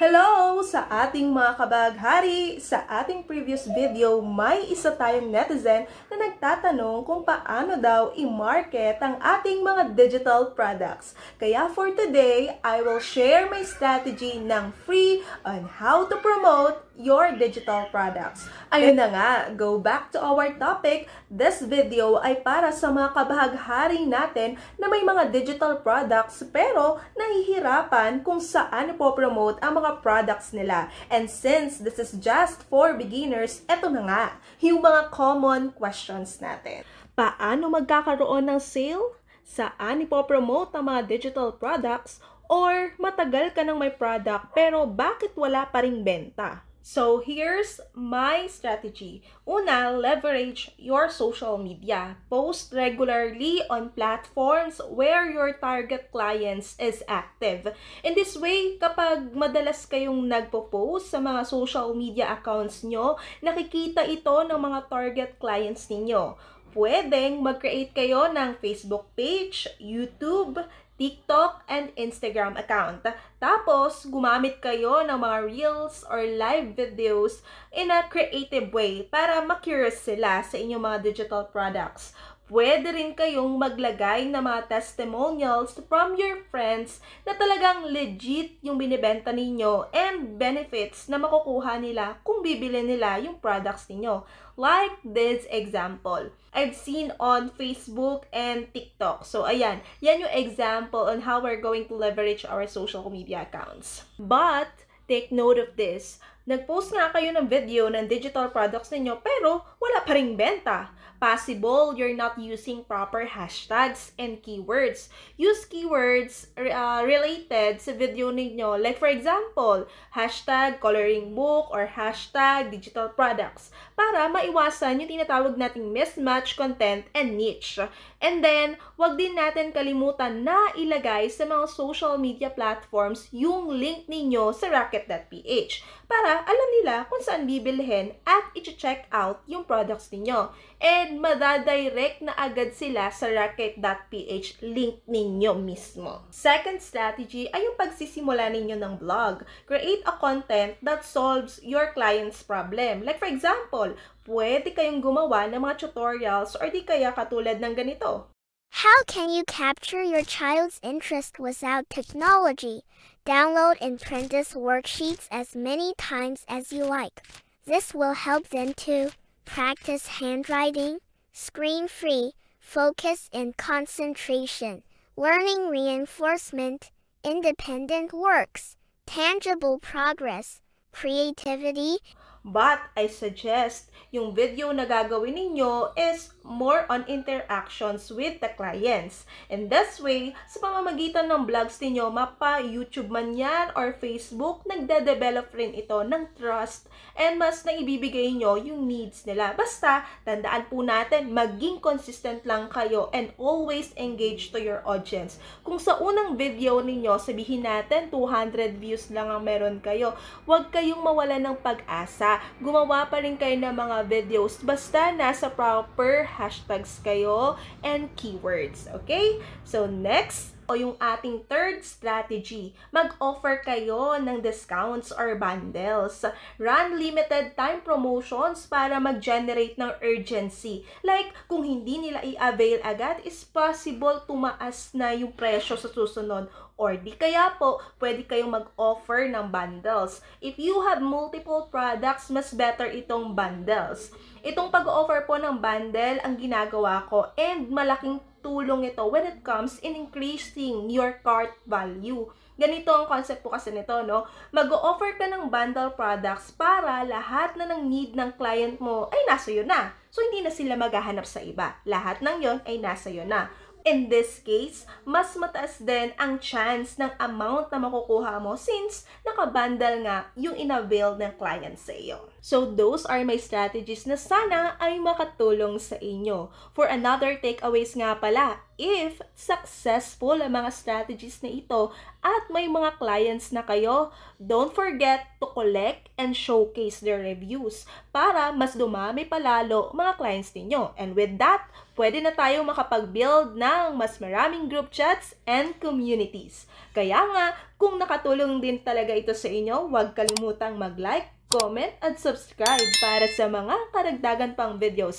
Hello sa ating mga kabaghari! Sa ating previous video, may isa tayong netizen na nagtatanong kung paano daw i-market ang ating mga digital products. Kaya for today, I will share my strategy ng free on how to promote your digital products. Ayun na nga, go back to our topic. This video ay para sa mga kabaghari natin na may mga digital products pero nahihirapan kung saan ipopromote ang mga products nila. And since this is just for beginners, eto na nga, yung mga common questions natin. Paano magkakaroon ng sale? Saan ipopromote ang mga digital products? Or matagal ka nang may product pero bakit wala pa ring benta? So, here's my strategy. Una, leverage your social media. Post regularly on platforms where your target clients is active. In this way, kapag madalas kayong nagpo-post sa mga social media accounts nyo, nakikita ito ng mga target clients ninyo. Pwedeng mag-create kayo ng Facebook page, YouTube, TikTok, and Instagram account. Tapos, gumamit kayo ng mga reels or live videos in a creative way para ma-curious sila sa inyong mga digital products. Pwede rin kayong maglagay ng mga testimonials from your friends na talagang legit yung binibenta ninyo and benefits na makukuha nila kung bibili nila yung products ninyo. Like this example, I've seen on Facebook and TikTok. So, ayan, yan yung example on how we're going to leverage our social media accounts. But, take note of this. Nag-post nga kayo ng video ng digital products ninyo pero wala pa ring benta. Possible you're not using proper hashtags and keywords. Use keywords related sa video ninyo. Like for example, hashtag coloring book or hashtag digital products para maiwasan yung tinatawag nating mismatch content and niche. And then, wag din natin kalimutan na ilagay sa mga social media platforms yung link ninyo sa Rocket.ph para alam nila kung saan bibilhin at i-check out yung products ninyo. And madadirect na agad sila sa Rocket.ph link ninyo mismo. Second strategy ay yung pagsisimula ninyo ng blog. Create a content that solves your client's problem. Like for example, pwede kayong gumawa ng mga tutorials or di kaya katulad ng ganito. How can you capture your child's interest without technology? Download and print these worksheets as many times as you like. This will help them to practice handwriting, screen-free, focus and concentration, learning reinforcement, independent works, tangible progress, creativity. But I suggest yung video na gagawin ninyo is more on interactions with the clients. And this way, sa pamamagitan ng vlogs ninyo, mapa YouTube man yan or Facebook, nagde-develop rin ito ng trust and mas naibibigay nyo yung needs nila. Basta, tandaan po natin, maging consistent lang kayo and always engage to your audience. Kung sa unang video ninyo, sabihin natin 200 views lang ang meron kayo, huwag kayong mawala ng pag-asa. Gumawa pa rin kayo ng mga videos basta nasa proper hashtags kayo and keywords. Okay? So, next, o yung ating third strategy, mag-offer kayo ng discounts or bundles. Run limited time promotions para mag-generate ng urgency. Like, kung hindi nila i-avail agad, is possible tumaas na yung presyo sa susunod. Or di kaya po, pwede kayong mag-offer ng bundles. If you have multiple products, mas better itong bundles. Itong pag-offer po ng bundle ang ginagawa ko and malaking tulong ito when it comes in increasing your cart value. Ganito ang concept po kasi nito, no? Mag-o-offer ka ng bundle products para lahat na ng need ng client mo ay nasa iyo na. So, hindi na sila maghahanap sa iba. Lahat ng yon ay nasa iyo na. In this case, mas mataas din ang chance ng amount na makukuha mo since nakabundle nga yung in-avail ng client sa iyo. So those are my strategies na sana ay makatulong sa inyo. For another takeaways nga pala, if successful ang mga strategies na ito at may mga clients na kayo, don't forget to collect and showcase their reviews para mas dumami palalo mga clients ninyo. And with that, pwede na tayo makapag-build ng mas maraming group chats and communities. Kaya nga, kung nakatulong din talaga ito sa inyo, huwag kalimutang mag-like, comment, at subscribe para sa mga karagdagan pang videos